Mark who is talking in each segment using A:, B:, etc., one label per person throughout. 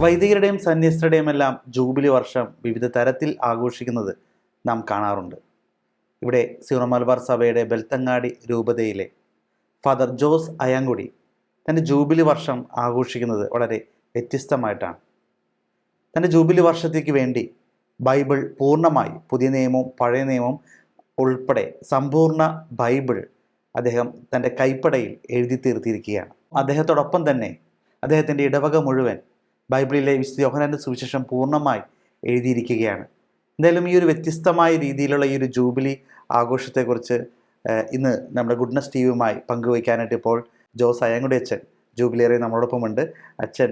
A: വൈദികരുടെയും സന്യസ്തരുടെയും എല്ലാം ജൂബിലി വർഷം വിവിധ തരത്തിൽ ആഘോഷിക്കുന്നത് നാം കാണാറുണ്ട്. ഇവിടെ സീറോ മലബാർ സഭയുടെ ബെൽത്തങ്ങാടി രൂപതയിലെ ഫാദർ ജോസ് അയാങ്കുടി തൻ്റെ ജൂബിലി വർഷം ആഘോഷിക്കുന്നത് വളരെ വ്യത്യസ്തമായിട്ടാണ്. തൻ്റെ ജൂബിലി വർഷത്തേക്ക് വേണ്ടി ബൈബിൾ പൂർണ്ണമായി പുതിയ നിയമവും പഴയ നിയമവും ഉൾപ്പെടെ സമ്പൂർണ്ണ ബൈബിൾ അദ്ദേഹം തൻ്റെ കൈപ്പടയിൽ എഴുതി തീർത്തിരിക്കുകയാണ്. അദ്ദേഹത്തോടൊപ്പം തന്നെ അദ്ദേഹത്തിൻ്റെ ഇടവക മുഴുവൻ ബൈബിളിലെ വിശുദ്ധ യോഹന്നാൻ്റെ സുവിശേഷം പൂർണ്ണമായി എഴുതിയിരിക്കുകയാണ്. എന്തായാലും ഈ ഒരു വ്യത്യസ്തമായ രീതിയിലുള്ള ഈ ഒരു ജൂബിലി ആഘോഷത്തെക്കുറിച്ച് ഇന്ന് നമ്മുടെ ഗുഡ്നസ് ടിവിയുമായി പങ്കുവയ്ക്കാനായിട്ട് ഇപ്പോൾ ജോസ് അയങ്കുടി അച്ഛൻ ജൂബിലിയറെ നമ്മളോടൊപ്പമുണ്ട്. അച്ഛൻ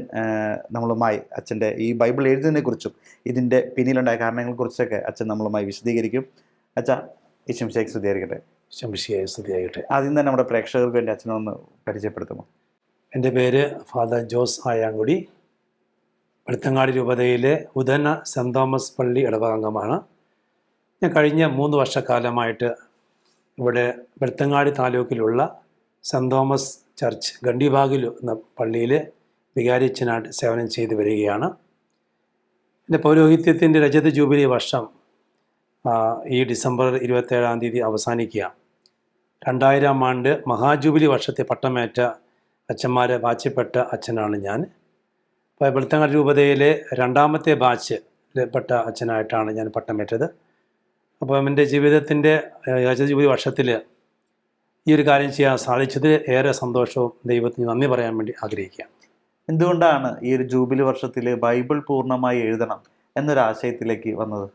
A: നമ്മളുമായി അച്ഛൻ്റെ ഈ ബൈബിൾ എഴുതുന്നതിനെക്കുറിച്ചും ഇതിൻ്റെ പിന്നിലുണ്ടായ കാരണങ്ങളെക്കുറിച്ചൊക്കെ അച്ഛൻ നമ്മളുമായി വിശദീകരിക്കും. അച്ഛാ, ഈ ശംശിയായി സ്തുതിയായിരിക്കട്ടെ.
B: ശംശിയായി സ്തുതിയാകട്ടെ.
A: ആദ്യം തന്നെ നമ്മുടെ പ്രേക്ഷകർക്ക് വേണ്ടി അച്ഛനൊന്ന് പരിചയപ്പെടുത്തുമോ?
B: എൻ്റെ പേര് ഫാദർ ജോസ് ആയാങ്കുടി. വെളുത്തങ്ങാടി രൂപതയിലെ ഉദന സെൻറ് തോമസ് പള്ളി ഇടവകാംഗമാണ്. ഞാൻ കഴിഞ്ഞ 3 വർഷക്കാലമായിട്ട് ഇവിടെ വെളുത്തങ്ങാടി താലൂക്കിലുള്ള സെൻറ് തോമസ് ചർച്ച് ഗണ്ടിബാഗിൽ എന്ന പള്ളിയിൽ വികാരിയച്ഛനായിട്ട് സേവനം ചെയ്തു വരികയാണ്. എൻ്റെ പൗരോഹിത്യത്തിൻ്റെ രജത ജൂബിലി വർഷം ഈ ഡിസംബർ 27-ാം തീയതി അവസാനിക്കുക. 2000 ആണ്ട് മഹാജൂബിലി വർഷത്തെ പട്ടമേറ്റ അച്ഛന്മാരെ വാഴ്ചപ്പെട്ട അച്ഛനാണ് ഞാൻ. അപ്പോൾ വെളുത്തങ്ങാടി രൂപതയിലെ 2ാമത്തെ ബാച്ചിൽപ്പെട്ട അച്ഛനായിട്ടാണ് ഞാൻ പട്ടമേറ്റത്. അപ്പോൾ എൻ്റെ ജീവിതത്തിൻ്റെ രജത ജൂബിലി വർഷത്തിൽ ഈ ഒരു കാര്യം ചെയ്യാൻ സാധിച്ചത് ഏറെ സന്തോഷവും ദൈവത്തിന് നന്ദി പറയാൻ വേണ്ടി ആഗ്രഹിക്കുക.
A: എന്തുകൊണ്ടാണ് ഈ ഒരു ജൂബിലി വർഷത്തിൽ ബൈബിൾ പൂർണ്ണമായി എഴുതണം എന്നൊരാശയത്തിലേക്ക് വന്നത്?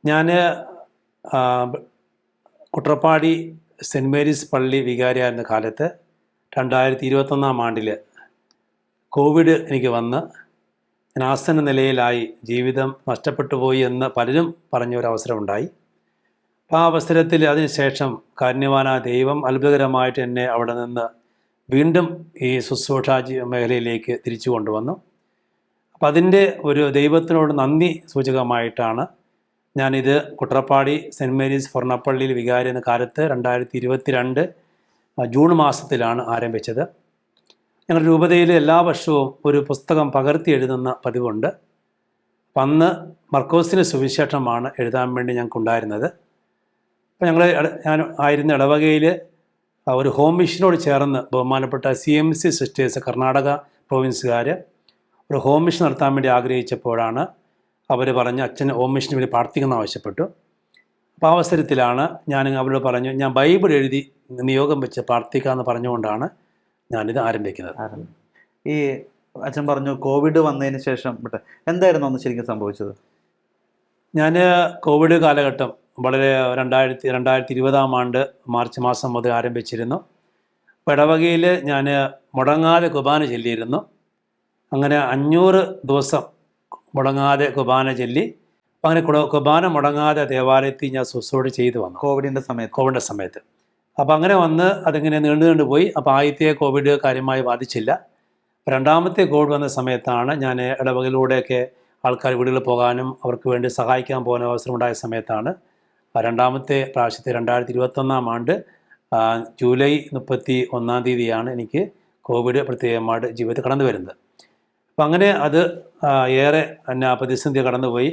B: ഞാൻ കുട്ടപ്പാടി സെൻറ് മേരീസ് പള്ളി വികാരിയായിരുന്ന കാലത്ത് 2021 ആണ്ടിൽ കോവിഡ് എനിക്ക് വന്ന് ഞാൻ ആസന്ന നിലയിലായി, ജീവിതം നഷ്ടപ്പെട്ടു പോയി എന്ന് പലരും പറഞ്ഞൊരവസരമുണ്ടായി. അപ്പോൾ ആ അവസരത്തിൽ അതിനുശേഷം കാരുണ്യവാനായ ദൈവം അത്ഭുതകരമായിട്ട് എന്നെ അവിടെ നിന്ന് വീണ്ടും ഈ ശുശ്രൂഷ മേഖലയിലേക്ക് തിരിച്ചു കൊണ്ടുവന്നു. അപ്പം അതിൻ്റെ ഒരു ദൈവത്തിനോട് നന്ദി സൂചകമായിട്ടാണ് ഞാനിത് കുട്ടപ്പാടി സെൻറ് മേരീസ് ഫൊർണപ്പള്ളിയിൽ വികാരി എന്ന കാലത്ത് 2022 ജൂൺ മാസത്തിലാണ് ആരംഭിച്ചത്. ഞങ്ങളുടെ രൂപതയിൽ എല്ലാ വർഷവും ഒരു പുസ്തകം പകർത്തി എഴുതുന്ന പതിവുണ്ട്. അപ്പം അന്ന് മർക്കോസിൻ്റെ സുവിശേഷമാണ് എഴുതാൻ വേണ്ടി ഞങ്ങൾക്കുണ്ടായിരുന്നത്. അപ്പോൾ ഞാൻ ആയിരുന്ന ഇടവകയിൽ ഒരു ഹോം മിഷനോട് ചേർന്ന് ബഹുമാനപ്പെട്ട CMC സിസ്റ്റേഴ്സ് കർണാടക പ്രൊവിൻസുകാർ ഒരു ഹോം മിഷൻ നടത്താൻ വേണ്ടി ആഗ്രഹിച്ചപ്പോഴാണ് അവർ പറഞ്ഞ് അച്ഛൻ ഹോം മിഷന് വേണ്ടി പ്രാർത്ഥിക്കുന്ന ആവശ്യപ്പെട്ടു. അപ്പോൾ ആ അവസരത്തിലാണ് ഞാൻ അവരോട് പറഞ്ഞു, ഞാൻ ബൈബിൾ എഴുതി നിയോഗം വെച്ച് പ്രാർത്ഥിക്കാമെന്ന് പറഞ്ഞുകൊണ്ടാണ് ഞാനിത് ആരംഭിക്കുന്നത്.
A: ഈ അച്ഛൻ പറഞ്ഞു കോവിഡ് വന്നതിന് ശേഷം എന്തായിരുന്നു അന്ന് ശരിക്കും സംഭവിച്ചത്?
B: ഞാൻ കോവിഡ് കാലഘട്ടം വളരെ 2020 ആണ്ട് മാർച്ച് മാസം മുതൽ ആരംഭിച്ചിരുന്നു. അപ്പോൾ ഇടവകയിൽ ഞാൻ മുടങ്ങാതെ കുർബാന ചൊല്ലിയിരുന്നു. അങ്ങനെ 500 ദിവസം മുടങ്ങാതെ കുർബാന ചൊല്ലി. അപ്പം അങ്ങനെ കുർബാന മുടങ്ങാതെ ദേവാലയത്തിൽ ഞാൻ ശുശ്രൂഷ ചെയ്തു വന്നു കോവിഡിൻ്റെ സമയത്ത്. അപ്പോൾ അങ്ങനെ വന്ന് അതിങ്ങനെ നീണ്ടു പോയി. അപ്പോൾ ആദ്യത്തെ കോവിഡ് കാര്യമായി ബാധിച്ചില്ല. 2ാമത്തെ കോവിഡ് വന്ന സമയത്താണ് ഞാൻ ഇടവകയിലൂടെയൊക്കെ ആൾക്കാർ വീടുകളിൽ പോകാനും അവർക്ക് വേണ്ടി സഹായിക്കാൻ പോകുന്ന അവസരം ഉണ്ടായ സമയത്താണ് 2ാമത്തെ പ്രാവശ്യത്തെ 2021 ആണ്ട് ജൂലൈ 31 തീയതിയാണ് എനിക്ക് കോവിഡ് പ്രത്യേകമായിട്ട് ജീവിതത്തിൽ കടന്നു വരുന്നത്. അപ്പം അങ്ങനെ അത് ഏറെ എന്നെ പ്രതിസന്ധി കടന്നുപോയി.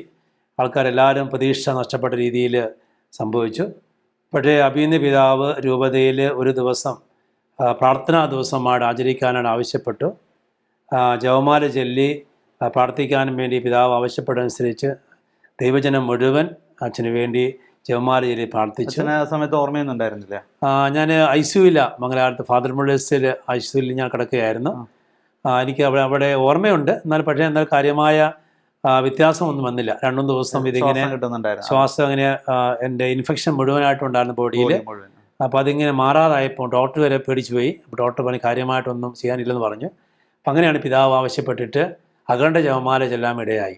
B: ആൾക്കാരെല്ലാവരും പ്രതീക്ഷ നഷ്ടപ്പെട്ട രീതിയിൽ സംഭവിച്ചു. പക്ഷേ അഭിനന്ദ പിതാവ് രൂപതയിൽ ഒരു ദിവസം പ്രാർത്ഥനാ ദിവസമായിട്ട് ആചരിക്കാനാണ് ആവശ്യപ്പെട്ടു. ജപമാല ചൊല്ലി പ്രാർത്ഥിക്കാനും വേണ്ടി പിതാവ് ആവശ്യപ്പെട്ടതനുസരിച്ച് ദൈവജനം മുഴുവൻ അച്ഛന് വേണ്ടി ജപമാല ചൊല്ലി പ്രാർത്ഥിച്ചു.
A: ആ സമയത്ത് ഓർമ്മയൊന്നും ഉണ്ടായിരുന്നില്ല.
B: ഞാൻ ICUവില്ല, മംഗലാപുരത്ത് ഫാദർ മുള്ളേഴ്സിൽ ICUവിൽ ഞാൻ കിടക്കുകയായിരുന്നു. എനിക്ക് അവിടെ ഓർമ്മയുണ്ട്, എന്നാൽ കാര്യമായ വ്യത്യാസമൊന്നും വന്നില്ല. 2 ദിവസം ഇതിങ്ങനെ ശ്വാസം അങ്ങനെ എൻ്റെ ഇൻഫെക്ഷൻ മുഴുവനായിട്ടുണ്ടായിരുന്നു ബോഡിയിൽ. അപ്പോൾ അതിങ്ങനെ മാറാതായപ്പോൾ ഡോക്ടർ വരെ പേടിച്ചു പോയി. അപ്പോൾ ഡോക്ടർ പറഞ്ഞ് കാര്യമായിട്ടൊന്നും ചെയ്യാനില്ലെന്ന് പറഞ്ഞു. അപ്പം അങ്ങനെയാണ് പിതാവ് ആവശ്യപ്പെട്ടിട്ട് അഖണ്ഡ ജപമാല ചെല്ലാൻ ഇടയായി.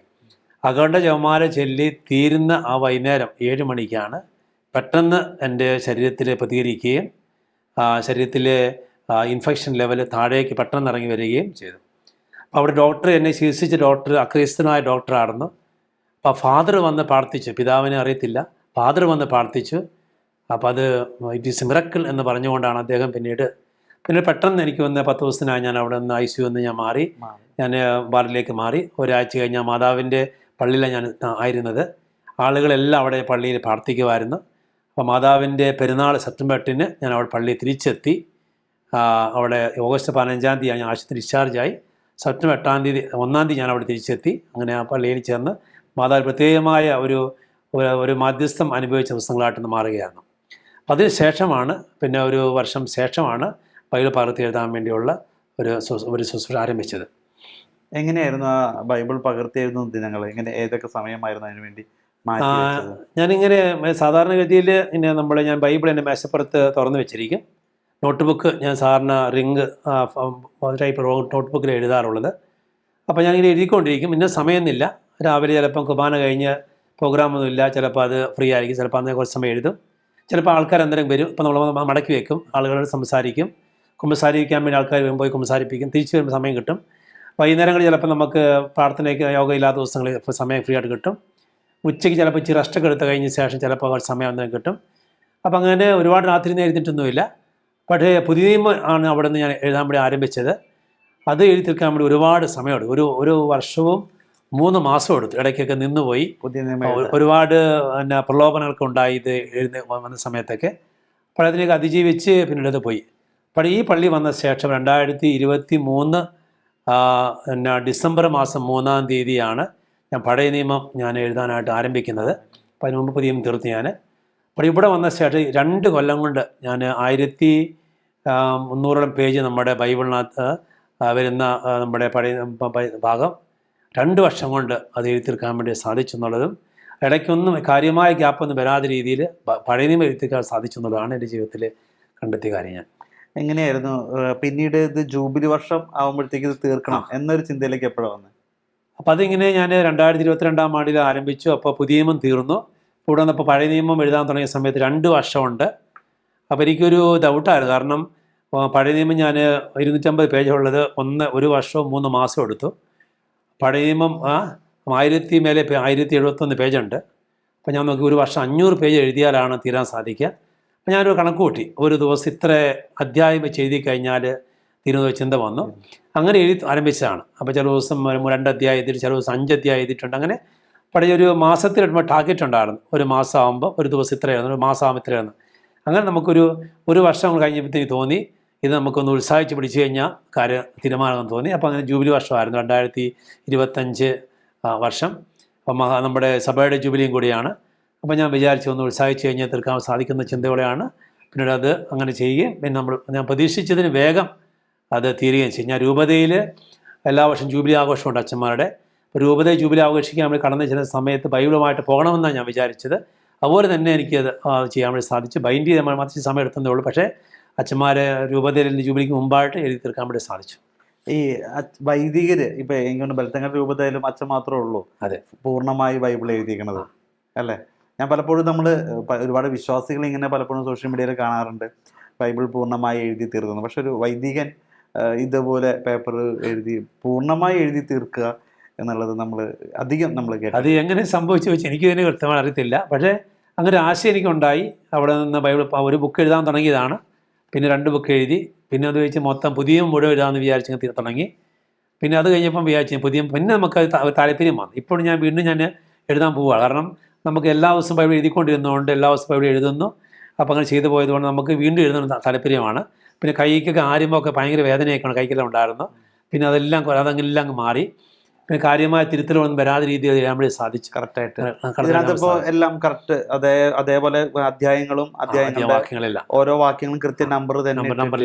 B: അഖണ്ഡ ജപമാല ചൊല്ലി തീരുന്ന ആ വൈകുന്നേരം 7 മണിക്കാണ് പെട്ടെന്ന് എൻ്റെ ശരീരത്തിൽ പ്രതികരിക്കുകയും ശരീരത്തിലെ ഇൻഫെക്ഷൻ ലെവൽ താഴേക്ക് പെട്ടെന്ന് ഇറങ്ങി വരികയും ചെയ്തു. അപ്പോൾ അവിടെ ഡോക്ടർ എന്നെ ചികിത്സിച്ച ഡോക്ടർ അക്രിസ്തനായ ഡോക്ടറായിരുന്നു. അപ്പോൾ ഫാദർ വന്ന് പ്രാർത്ഥിച്ചു. പിതാവിനെ അറിയത്തില്ല, ഫാദർ വന്ന് പ്രാർത്ഥിച്ചു. അപ്പോൾ അത് ഇറ്റ് ഈസ് മിറക്കിൾ എന്ന് പറഞ്ഞുകൊണ്ടാണ് അദ്ദേഹം പിന്നീട് പിന്നെ പെട്ടെന്ന് എനിക്ക് വന്ന് 10 ദിവസത്തിനായി ഞാൻ അവിടെ നിന്ന് ICU നിന്ന് ഞാൻ മാറി. ഞാൻ വാർഡിലേക്ക് മാറി. ഒരാഴ്ച കഴിഞ്ഞ് മാതാവിൻ്റെ പള്ളിയിലാണ് ഞാൻ ആയിരുന്നത്. ആളുകളെല്ലാം അവിടെ പള്ളിയിൽ പ്രാർത്ഥിക്കുമായിരുന്നു. അപ്പോൾ മാതാവിൻ്റെ പെരുന്നാൾ സെപ്റ്റംബർ 8 ഞാൻ അവിടെ പള്ളിയിൽ തിരിച്ചെത്തി. അവിടെ ഓഗസ്റ്റ് 15 തീയതി ഞാൻ ആശുപത്രി ഡിസ്ചാർജായി. സെപ്റ്റംബർ 1 തീയതി ഞാൻ അവിടെ തിരിച്ചെത്തി. അങ്ങനെ ആ പള്ളിയിൽ ചേർന്ന് മാതാവ് പ്രത്യേകമായ ഒരു മാധ്യസ്ഥം അനുഭവിച്ച ദിവസങ്ങളായിട്ടൊന്ന് മാറുകയാണ്. അതിന് ശേഷമാണ്, പിന്നെ ഒരു വർഷം ശേഷമാണ് ബൈബിൾ പകർത്തി എഴുതാൻ വേണ്ടിയുള്ള ഒരു ശുശ്രൂഷ ആരംഭിച്ചത്.
A: എങ്ങനെയായിരുന്നു ആ ബൈബിൾ പകർത്തി എഴുതുന്ന ദിനങ്ങൾ? ഏതൊക്കെ സമയമായിരുന്നു അതിനു വേണ്ടി?
B: ഞാനിങ്ങനെ സാധാരണഗതിയിൽ ഞാൻ ബൈബിൾ എൻ്റെ മേശപ്പുറത്ത് തുറന്നു വെച്ചിരിക്കും. നോട്ട് ബുക്ക് ഞാൻ സാധാരണ റിങ് ടൈപ്പ് നോട്ട് ബുക്കിൽ എഴുതാറുള്ളത്. അപ്പോൾ ഞാനിങ്ങനെ എഴുതിക്കൊണ്ടിരിക്കും. ഇന്ന സമയമൊന്നുമില്ല. രാവിലെ ചിലപ്പം കുർബാന കഴിഞ്ഞ് പ്രോഗ്രാമൊന്നും ഇല്ല, ചിലപ്പോൾ അത് ഫ്രീ ആയിരിക്കും, ചിലപ്പോൾ അന്നേ കുറച്ച് സമയം എഴുതും. ചിലപ്പോൾ ആൾക്കാർ എന്തെങ്കിലും വരും, അപ്പോൾ നമ്മൾ മടക്കി വെക്കും, ആളുകളോട് സംസാരിക്കും. കുമ്പസാരിക്കാൻ വേണ്ടി ആൾക്കാർ വരുമ്പോൾ കുമ്പസാരിപ്പിക്കും. തിരിച്ചു വരുമ്പോൾ സമയം കിട്ടും. വൈകുന്നേരങ്ങളിൽ ചിലപ്പോൾ നമുക്ക് പ്രാർത്ഥനയ്ക്ക് യോഗ ഇല്ലാത്ത ദിവസങ്ങളിൽ ഇപ്പോൾ സമയം ഫ്രീ ആയിട്ട് കിട്ടും. ഉച്ചയ്ക്ക് ചിലപ്പോൾ ഇച്ചിരി റെസ്റ്റൊക്കെ എടുത്ത് കഴിഞ്ഞ ശേഷം ചിലപ്പോൾ കുറച്ച് സമയം എന്തെങ്കിലും കിട്ടും. അപ്പോൾ അങ്ങനെ ഒരുപാട് രാത്രി എഴുതിയിട്ടൊന്നുമില്ല. പക്ഷേ പുതിയ നിയമം ആണ് അവിടെ നിന്ന് ഞാൻ എഴുതാൻ വേണ്ടി ആരംഭിച്ചത്. അത് എഴുതി തീർക്കാൻ വേണ്ടി ഒരുപാട് സമയമെടുത്തു. ഒരു വർഷവും 3 മാസവും എടുത്തു. ഇടയ്ക്കൊക്കെ നിന്നുപോയി. ഒരുപാട് പ്രലോഭനങ്ങളൊക്കെ ഉണ്ടായി ഇത് എഴുതി വന്ന സമയത്തൊക്കെ. അപ്പോൾ അതിലേക്ക് അതിജീവിച്ച് പിന്നീട് അത് പോയി. അപ്പോൾ ഈ പള്ളി വന്ന ശേഷം 2023 ഡിസംബർ മാസം 3 തീയതിയാണ് ഞാൻ പഴയ നിയമം ഞാൻ എഴുതാനായിട്ട് ആരംഭിക്കുന്നത്. അപ്പോൾ അതിന് മുമ്പ് പുതിയ നിയമം തീർത്ത് ഞാൻ. അപ്പോൾ ഇവിടെ വന്ന ശേഷം 2 കൊല്ലം കൊണ്ട് ഞാൻ 1300 പേജ് നമ്മുടെ ബൈബിളിനകത്ത് വരുന്ന നമ്മുടെ പഴയ ഭാഗം 2 വർഷം കൊണ്ട് അത് എഴുതി തീർക്കാൻ വേണ്ടി സാധിച്ചു എന്നുള്ളതും, ഇടയ്ക്കൊന്നും കാര്യമായ ഗ്യാപ്പൊന്നും വരാതെ രീതിയിൽ പഴയ നിയമം എഴുതി തീർക്കാൻ സാധിച്ചു എന്നുള്ളതാണ് എൻ്റെ ജീവിതത്തിൽ കണ്ടെത്തിയ കാര്യം. ഞാൻ
A: എങ്ങനെയായിരുന്നു പിന്നീട് ഇത് ജൂബിലി വർഷം ആകുമ്പോഴത്തേക്ക് ഇത് തീർക്കണം എന്നൊരു ചിന്തയിലേക്ക് എപ്പോഴാണ് വന്നത്?
B: അപ്പോൾ അതിങ്ങനെ ഞാൻ 2022 ആരംഭിച്ചു. അപ്പോൾ പുതിയ നിയമം തീർന്നു. ഇവിടെ വന്നപ്പോൾ പഴയ നിയമം എഴുതാൻ തുടങ്ങിയ സമയത്ത് 2 വർഷമുണ്ട്. അപ്പോൾ എനിക്കൊരു ഡൗട്ടായിരുന്നു. കാരണം പഴയ നിയമം ഞാൻ 250 പേജുള്ളത് 1 വർഷവും 3 മാസവും എടുത്തു. പഴയ നിയമം 1071 പേജുണ്ട്. അപ്പോൾ ഞാൻ നോക്കി ഒരു വർഷം 500 പേജ് എഴുതിയാലാണ് തീരാൻ സാധിക്കുക. അപ്പോൾ ഞാനൊരു കണക്ക് കൂട്ടി, ഒരു ദിവസം ഇത്ര അധ്യായം വെച്ച് എഴുതി കഴിഞ്ഞാൽ തീരുന്ന ചിന്ത വന്നു. അങ്ങനെ എഴുതി ആരംഭിച്ചതാണ്. അപ്പോൾ ചില ദിവസം 2 അധ്യായം എഴുതിയിട്ട്, ചില ദിവസം 5 അധ്യായം എഴുതിയിട്ടുണ്ട്. അങ്ങനെ പഴയ ഒരു മാസത്തിൽ ടാർഗറ്റ് ഉണ്ടായിരുന്നു. ഒരു മാസം ആകുമ്പോൾ ഒരു ദിവസം ഇത്രയായിരുന്നു, ഒരു മാസം ആകുമ്പോൾ ഇത്രയായിരുന്നു. അങ്ങനെ ഒരു വർഷം കഴിഞ്ഞപ്പോഴത്തേക്ക് തോന്നി ഇത് നമുക്കൊന്ന് ഉത്സാഹിച്ച് പിടിച്ചു കഴിഞ്ഞാൽ കാര്യം തീരുമാനമെന്ന് തോന്നി. അപ്പോൾ അങ്ങനെ ജൂബിലി വർഷമായിരുന്നു 2025 വർഷം. അപ്പം നമ്മുടെ സഭയുടെ ജൂബിലിയും കൂടിയാണ്. അപ്പോൾ ഞാൻ വിചാരിച്ചു ഒന്ന് ഉത്സാഹിച്ച് കഴിഞ്ഞാൽ തീർക്കാൻ സാധിക്കുന്ന ചിന്തയോടെയാണ് പിന്നീട് അത് അങ്ങനെ ചെയ്യുകയും പിന്നെ ഞാൻ പ്രതീക്ഷിച്ചതിന് വേഗം അത് തീരുകയും ചെയ്യും. ഞാൻ രൂപതയിൽ എല്ലാ വർഷവും ജൂബിലി ആഘോഷമുണ്ട് അച്ഛന്മാരുടെ. അപ്പോൾ രൂപത ജൂബിലി ആഘോഷിക്കാൻ വേണ്ടി കടന്നു ചെന്ന സമയത്ത് ബൈബിളുമായിട്ട് പോകണമെന്നാണ് ഞാൻ വിചാരിച്ചത്. അതുപോലെ തന്നെ എനിക്കത് ചെയ്യാൻ വേണ്ടി സാധിച്ചു. ബൈൻഡ് ചെയ്ത് മറിച്ച് സമയം എടുത്തതേ ഉള്ളൂ. പക്ഷേ അച്ഛന്മാരെ രൂപതയിൽ ജൂബിലിക്ക് മുമ്പായിട്ട് എഴുതി തീർക്കാൻ വേണ്ടി സാധിച്ചു.
A: ഈ വൈദികര് ഇപ്പം എനിക്കൊണ്ട് ബെൽത്തങ്ങാടി രൂപതയിലും അച്ഛൻ മാത്രമേ ഉള്ളൂ
B: അതെ
A: പൂർണ്ണമായി ബൈബിൾ എഴുതിയിരിക്കുന്നത് അല്ലേ? ഞാൻ പലപ്പോഴും ഒരുപാട് വിശ്വാസികൾ ഇങ്ങനെ പലപ്പോഴും സോഷ്യൽ മീഡിയയിൽ കാണാറുണ്ട്, ബൈബിൾ പൂർണ്ണമായി എഴുതി തീർക്കുന്നു. പക്ഷെ ഒരു വൈദികൻ ഇതുപോലെ പേപ്പർ പൂർണ്ണമായി എഴുതി തീർക്കുക എന്നുള്ളത് നമ്മൾ കേട്ടു.
B: അത് എങ്ങനെ സംഭവിച്ചു വെച്ചാൽ എനിക്കിതിനെ കൃത്യമായി അറിയത്തില്ല. പക്ഷേ അങ്ങനെ ആശയം എനിക്കുണ്ടായി. അവിടെ നിന്ന് ബൈബിൾ ഒരു ബുക്ക് എഴുതാൻ തുടങ്ങിയതാണ്. പിന്നെ 2 ബുക്ക് എഴുതി. പിന്നെ അത് വെച്ച് മൊത്തം പുതിയ മുഴുവൻ എഴുതാമെന്ന് വിചാരിച്ച് തുടങ്ങി. പിന്നെ അത് കഴിഞ്ഞപ്പം വിചാരിച്ചു പിന്നെ നമുക്ക് താല്പര്യം വന്നു. ഇപ്പോൾ വീണ്ടും ഞാൻ എഴുതാൻ പോവുക. കാരണം നമുക്ക് എല്ലാ ദിവസവും ബൈബിൾ എഴുതിക്കൊണ്ടിരുന്നതുകൊണ്ട് എല്ലാ ദിവസവും ബൈബിൾ എഴുതുന്നു. അപ്പോൾ അങ്ങനെ ചെയ്തു പോയതുകൊണ്ട് നമുക്ക് വീണ്ടും എഴുതുന്ന താല്പര്യമാണ്. പിന്നെ കൈക്കൊക്കെ ആരുമ്പോൾ ഭയങ്കര വേദനയൊക്കെയാണ് കൈക്കെല്ലാം ഉണ്ടായിരുന്നു. പിന്നെ അതെല്ലാം അങ്ങ് മാറി. പിന്നെ കാര്യമായ തിരുത്തലൊന്നും വരാതെ രീതിയിൽ എഴുതാൻ വേണ്ടി സാധിച്ചു.
A: കറക്റ്റായിട്ട് എല്ലാം കറക്റ്റ് അതേപോലെ വാക്യങ്ങളെല്ലാം ഓരോ വാക്യങ്ങളും കൃത്യ
B: നമ്പറിൽ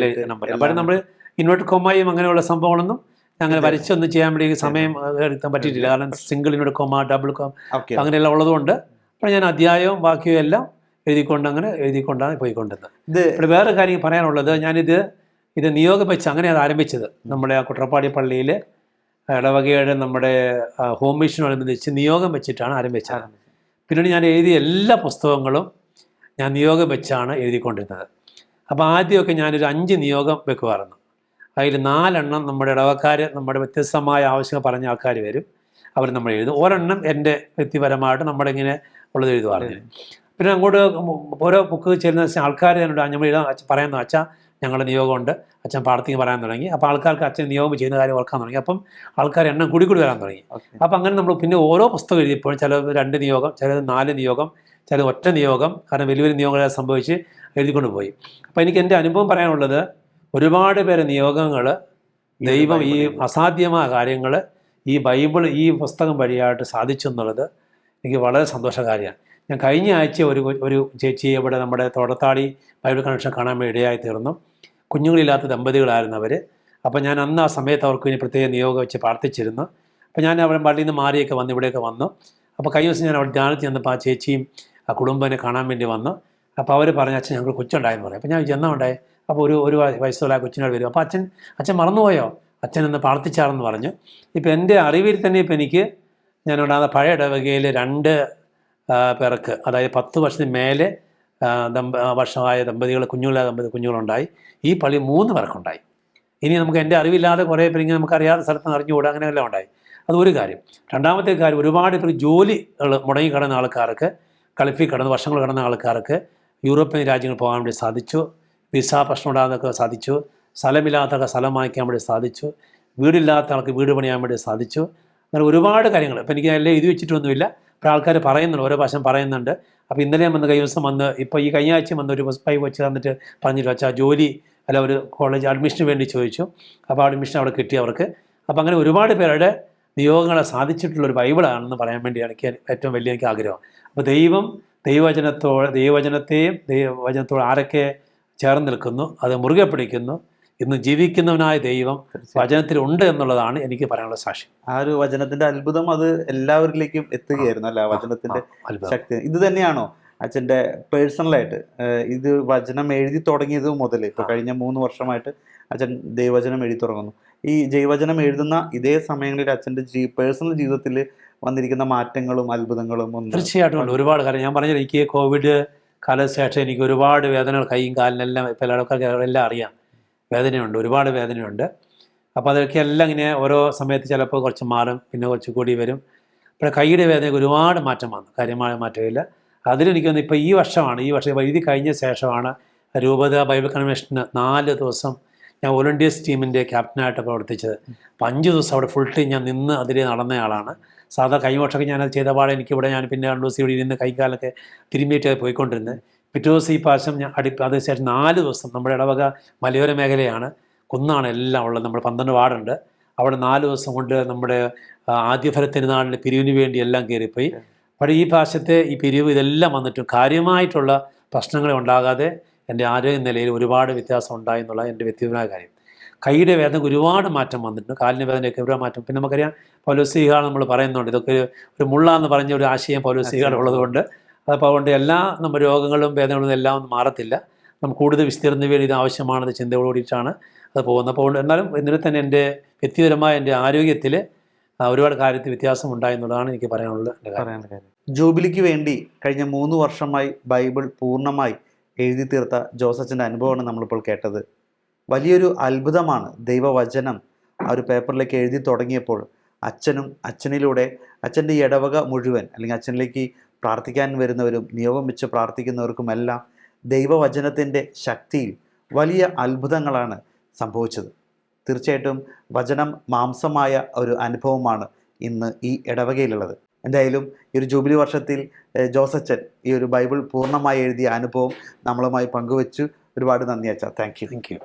B: അപ്പോൾ നമ്മൾ ഇൻവേർട്ടഡ് കോമയും അങ്ങനെയുള്ള സംഭവങ്ങളൊന്നും അങ്ങനെ വരച്ചൊന്നും ചെയ്യാൻ വേണ്ടി സമയം എടുക്കാൻ പറ്റിയിട്ടില്ല. കാരണം single inverted comma, double comma അങ്ങനെയെല്ലാം ഉള്ളതുകൊണ്ട് അപ്പോൾ ഞാൻ അധ്യായവും വാക്യവും എല്ലാം എഴുതിക്കൊണ്ടാണ് പോയിക്കൊണ്ടിരുന്നത്. ഇവിടെ വേറെ കാര്യം പറയാനുള്ളത്, ഇത് നിയോഗം വെച്ച് അങ്ങനെയാണ് ആരംഭിച്ചത്. നമ്മുടെ ആ കുട്ടപ്പാടി പള്ളിയിൽ ഇടവകയുടെ നമ്മുടെ ഹോം മിഷനോടനുബന്ധിച്ച് നിയോഗം വെച്ചിട്ടാണ് ആരംഭിച്ചത്. പിന്നീട് ഞാൻ എഴുതിയ എല്ലാ പുസ്തകങ്ങളും ഞാൻ നിയോഗം വെച്ചാണ് എഴുതിക്കൊണ്ടിരുന്നത്. അപ്പോൾ ആദ്യമൊക്കെ ഞാനൊരു 5 നിയോഗം വെക്കുമായിരുന്നു. അതിൽ 4 നമ്മുടെ ഇടവക്കാർ, നമ്മുടെ വ്യത്യസ്തമായ ആവശ്യങ്ങൾ പറഞ്ഞ ആൾക്കാർ വരും, അവർ നമ്മൾ എഴുതും. ഒരെണ്ണം എൻ്റെ വ്യക്തിപരമായിട്ട് നമ്മുടെ ഇങ്ങനെ ഉള്ളത് എഴുതുമായിരുന്നു. പിന്നെ അങ്ങോട്ട് ഓരോ ബുക്ക് ചേരുന്ന ആൾക്കാർ എന്നോട് നമ്മൾ എഴുതാൻ പറയുന്നു, അച്ഛാ ഞങ്ങളുടെ നിയോഗമുണ്ട്, അച്ഛൻ പ്രാർത്ഥിക്കാൻ പറയാൻ തുടങ്ങി. അപ്പോൾ ആൾക്കാർക്ക് അച്ഛൻ നിയോഗം ചെയ്യുന്ന കാര്യം ഓർക്കാൻ തുടങ്ങി. അപ്പം ആൾക്കാർ എണ്ണം കൂടി വരാൻ തുടങ്ങി. അപ്പം അങ്ങനെ നമ്മൾ പിന്നെ ഓരോ പുസ്തകം എഴുതിയപ്പോഴും ചില 2 നിയോഗം, ചിലത് 4 നിയോഗം, ചില ഒറ്റ നിയോഗം, കാരണം വലിയ വലിയ നിയോഗങ്ങളെ സംഭവിച്ച് എഴുതിക്കൊണ്ട് പോയി. അപ്പോൾ എനിക്ക് എൻ്റെ അനുഭവം പറയാനുള്ളത്, ഒരുപാട് പേരെ നിയോഗങ്ങൾ ദൈവം ഈ അസാധ്യമായ കാര്യങ്ങൾ ഈ ബൈബിൾ ഈ പുസ്തകം വഴിയായിട്ട് സാധിച്ചു എന്നുള്ളത് എനിക്ക് വളരെ സന്തോഷകാരിയാണ്. ഞാൻ കഴിഞ്ഞ ആഴ്ച ഒരു ചേച്ചിയെ ഇവിടെ നമ്മുടെ തോടത്താടി ബൈബിൾ കണക്ഷൻ കാണാൻ വേണ്ടി ഇടയായി തീർന്നു. കുഞ്ഞുങ്ങളില്ലാത്ത ദമ്പതികളായിരുന്നു അവർ. അപ്പോൾ ഞാൻ അന്ന് ആ സമയത്ത് അവർക്ക് ഇനി പ്രത്യേക നിയോഗം വെച്ച് പ്രാർത്ഥിച്ചിരുന്നു. അപ്പോൾ ഞാൻ അവിടെ പള്ളിയിൽ നിന്ന് മാറിയൊക്കെ വന്ന് ഇവിടെയൊക്കെ വന്നു. അപ്പോൾ കഴിഞ്ഞ ദിവസം ഞാൻ അവിടെ ധ്യാനത്തിൽ ചെന്നപ്പോൾ ആ ചേച്ചിയും ആ കുടുംബനെ കാണാൻ വേണ്ടി വന്നു. അപ്പോൾ അവർ പറഞ്ഞു, അച്ഛൻ ഞങ്ങൾക്ക് കൊച്ചുണ്ടായെന്ന് പറയും. അപ്പോൾ ഞാൻ ചെന്നുണ്ടായി. അപ്പോൾ ഒരു വയസ്സുള്ള കൊച്ചിനോട് വരും. അപ്പോൾ അച്ഛൻ മറന്നുപോയോ, അച്ഛൻ എന്ന് പ്രാർത്ഥിച്ചാണെന്ന് പറഞ്ഞു. ഇപ്പോൾ എൻ്റെ അറിവിൽ തന്നെ ഇപ്പോൾ എനിക്ക് ഞാനുണ്ടാകുന്ന പഴയ ഇടവകയിൽ 2 പേർക്ക്, അതായത് 10 വർഷത്തിന് മേലെ വർഷമായ ദമ്പതികൾ, കുഞ്ഞുങ്ങളുണ്ടായി. ഈ പള്ളി 3 പേർക്കുണ്ടായി. ഇനി നമുക്ക് എൻ്റെ അറിവില്ലാതെ കുറേ പേര് ഇങ്ങനെ നമുക്കറിയാത്ത സ്ഥലത്ത് അറിഞ്ഞുകൂടാ, അങ്ങനെയെല്ലാം ഉണ്ടായി. അതൊരു കാര്യം. രണ്ടാമത്തെ കാര്യം, ഒരുപാട് പേർ ജോലികൾ മുടങ്ങിക്കിടന്ന ആൾക്കാർക്ക്, ഗൾഫിൽ കിടന്ന് വർഷങ്ങൾ കിടന്ന ആൾക്കാർക്ക് യൂറോപ്യൻ രാജ്യങ്ങൾ പോകാൻ വേണ്ടി സാധിച്ചു. വിസ പ്രശ്നം ഉണ്ടാകാനൊക്കെ സാധിച്ചു. സ്ഥലമില്ലാത്തവർക്ക് സ്ഥലം വാങ്ങിക്കാൻ വേണ്ടി സാധിച്ചു. വീടില്ലാത്ത ആൾക്ക് വീട് പണിയാൻ വേണ്ടി സാധിച്ചു. അങ്ങനെ ഒരുപാട് കാര്യങ്ങൾ. ഇപ്പോൾ എനിക്ക് എല്ലാം എഴുതി വെച്ചിട്ടൊന്നുമില്ല. ഇപ്പോൾ ആൾക്കാർ പറയുന്നുണ്ട്, ഓരോ പ്രാവശ്യം പറയുന്നുണ്ട്. അപ്പോൾ ഇന്നലെ വന്ന് കഴിഞ്ഞ ദിവസം വന്ന്, ഇപ്പോൾ ഈ കഴിഞ്ഞ ആഴ്ച വന്ന് ഒരു പൈപ്പ് വെച്ച് തന്നിട്ട് പറഞ്ഞിട്ട് വെച്ചാൽ ജോലി അല്ല ഒരു കോളേജ് അഡ്മിഷന് വേണ്ടി ചോദിച്ചു. അപ്പോൾ അഡ്മിഷൻ അവിടെ കിട്ടി അവർക്ക്. അപ്പോൾ അങ്ങനെ ഒരുപാട് പേരുടെ നിയോഗങ്ങളെ സാധിച്ചിട്ടുള്ളൊരു ബൈബിളാണെന്ന് പറയാൻ വേണ്ടിയാണ് എനിക്ക് ഏറ്റവും വലിയ എനിക്ക് ആഗ്രഹം. അപ്പോൾ ദൈവവചനത്തോട് ആരൊക്കെ ചേർന്ന് നിൽക്കുന്നു, അത് മുറുകെ പിടിക്കുന്നു, ഇന്ന് ജീവിക്കുന്നവനായ ദൈവം വചനത്തിലുണ്ട് എന്നുള്ളതാണ് എനിക്ക് പറയാനുള്ള സാക്ഷ്യം.
A: ആ ഒരു വചനത്തിന്റെ അത്ഭുതം അത് എല്ലാവരിലേക്കും എത്തുകയായിരുന്നു അല്ല, വചനത്തിന്റെ ശക്തി. ഇത് തന്നെയാണോ അച്ഛൻ്റെ പേഴ്സണലായിട്ട് ഇത് വചനം എഴുതി തുടങ്ങിയത് മുതൽ ഇപ്പോൾ കഴിഞ്ഞ 3 വർഷമായിട്ട് അച്ഛൻ ദൈവവചനം എഴുതി തുടങ്ങുന്നു? ഈ ദൈവവചനം എഴുതുന്ന ഇതേ സമയങ്ങളിൽ അച്ഛൻ്റെ പേഴ്സണൽ ജീവിതത്തിൽ വന്നിരിക്കുന്ന മാറ്റങ്ങളും അത്ഭുതങ്ങളും ഒന്നും?
B: തീർച്ചയായിട്ടും ഉണ്ട്. ഒരുപാട് കാര്യം ഞാൻ പറഞ്ഞത്, എനിക്ക് കോവിഡ് കാലശേഷം എനിക്ക് ഒരുപാട് വേദനകൾ, കൈയും കാലിനെല്ലാം ഇപ്പോൾ ആൾക്കാർക്ക് എല്ലാം അറിയാം, വേദനയുണ്ട്, ഒരുപാട് വേദനയുണ്ട്. അപ്പോൾ അതൊക്കെ എല്ലാം ഇങ്ങനെ ഓരോ സമയത്ത് ചിലപ്പോൾ കുറച്ച് മാറും, പിന്നെ കുറച്ച് കൂടി വരും. അപ്പോൾ കൈയുടെ വേദനയ്ക്ക് ഒരുപാട് മാറ്റം വന്നു, കാര്യമായ മാറ്റമില്ല. അതിലെനിക്കൊന്ന് ഇപ്പോൾ ഈ വർഷം എഴുതി കഴിഞ്ഞ ശേഷമാണ് രൂപത ബൈബിൾ കൺവെൻഷന് 4 ദിവസം ഞാൻ വോളണ്ടിയേഴ്സ് ടീമിൻ്റെ ക്യാപ്റ്റനായിട്ട് പ്രവർത്തിച്ചത്. അപ്പോൾ 5 ദിവസം അവിടെ ഫുൾ ടൈം ഞാൻ നിന്ന് അതിൽ നടന്നയാളാണ്. സാധാ കൈമോഷമൊക്കെ ഞാനത് ചെയ്ത പാടെ എനിക്കിവിടെ ഞാൻ പിന്നെ 2 ദിവസം ഇവിടെ ഇരുന്ന് കൈക്കാലൊക്കെ തിരുമ്മിയിട്ട് പോയിക്കൊണ്ടിരുന്നത്. പിറ്റേ ദിവസം ഈ പ്രാവശ്യം ഞാൻ അതിനുശേഷം 4 ദിവസം നമ്മുടെ ഇടവക മലയോര മേഖലയാണ്, കുന്നാണ് എല്ലാം ഉള്ളത്. നമ്മൾ 12 വാർഡുണ്ട്. അവിടെ 4 ദിവസം കൊണ്ട് നമ്മുടെ ആദ്യഫല തിരുനാളിൽ പിരിവിന് വേണ്ടി എല്ലാം കയറിപ്പോയി. പക്ഷേ ഈ പ്രാവശ്യത്തെ ഈ പിരിവ് ഇതെല്ലാം വന്നിട്ടും കാര്യമായിട്ടുള്ള പ്രശ്നങ്ങൾ ഉണ്ടാകാതെ എൻ്റെ ആരോഗ്യ നിലയിൽ ഒരുപാട് വ്യത്യാസം ഉണ്ടായി എന്നുള്ള എൻ്റെ വ്യക്തിപരമായ കാര്യം. കൈയുടെ വേദനയ്ക്ക് ഒരുപാട് മാറ്റം വന്നിട്ടുണ്ട്, കാലിൻ്റെ വേദനയൊക്കെ ഒരുപാട് മാറ്റം. പിന്നെ നമുക്കറിയാം പൗലോസ്ലീഹ നമ്മൾ പറയുന്നുണ്ട്, ഇതൊക്കെ ഒരു മുള്ളാന്ന് പറഞ്ഞ ഒരു ആശയം പൗലോസ്ലീഹ ഉള്ളതുകൊണ്ട് അപ്പോൾ അതുകൊണ്ട് എല്ലാ നമ്മുടെ രോഗങ്ങളും വേദനകളും എല്ലാം ഒന്നും മാറത്തില്ല. നമുക്ക് കൂടുതൽ വിസ്തീർണ്ണ വേണ്ടി ഇത് ആവശ്യമാണെന്ന് ചിന്തയോടുകൂടിയിട്ടാണ് അത് പോകുന്നത്. അപ്പോൾ എന്നാലും എന്നിട്ട് തന്നെ എൻ്റെ വ്യക്തിപരമായ എൻ്റെ ആരോഗ്യത്തിൽ ഒരുപാട് കാര്യത്തിൽ വ്യത്യാസം ഉണ്ടായി എന്നുള്ളതാണ് എനിക്ക് പറയാനുള്ളത്.
A: ജൂബിലിക്ക് വേണ്ടി കഴിഞ്ഞ 3 വർഷമായി ബൈബിൾ പൂർണ്ണമായി എഴുതി തീർത്ത ജോസച്ചൻ്റെ അനുഭവമാണ് നമ്മളിപ്പോൾ കേട്ടത്. വലിയൊരു അത്ഭുതമാണ്. ദൈവവചനം ആ ഒരു പേപ്പറിലേക്ക് എഴുതി തുടങ്ങിയപ്പോൾ അച്ഛനിലൂടെ അച്ഛൻ്റെ ഇടവക മുഴുവൻ, അല്ലെങ്കിൽ അച്ഛനിലേക്ക് പ്രാർത്ഥിക്കാൻ വരുന്നവരും നിയോഗം വെച്ച് പ്രാർത്ഥിക്കുന്നവർക്കുമെല്ലാം ദൈവവചനത്തിൻ്റെ ശക്തിയിൽ വലിയ അത്ഭുതങ്ങളാണ് സംഭവിച്ചത്. തീർച്ചയായിട്ടും വചനം മാംസമായ ഒരു അനുഭവമാണ് ഇന്ന് ഈ ഇടവകയിലുള്ളത്. എന്തായാലും ഈ ഒരു ജൂബിലി വർഷത്തിൽ ജോസച്ചൻ ഈ ഒരു ബൈബിൾ പൂർണ്ണമായി എഴുതിയ അനുഭവം നമ്മളുമായി പങ്കുവച്ചു. ഒരുപാട് നന്ദി അച്ഛാ. Thank you.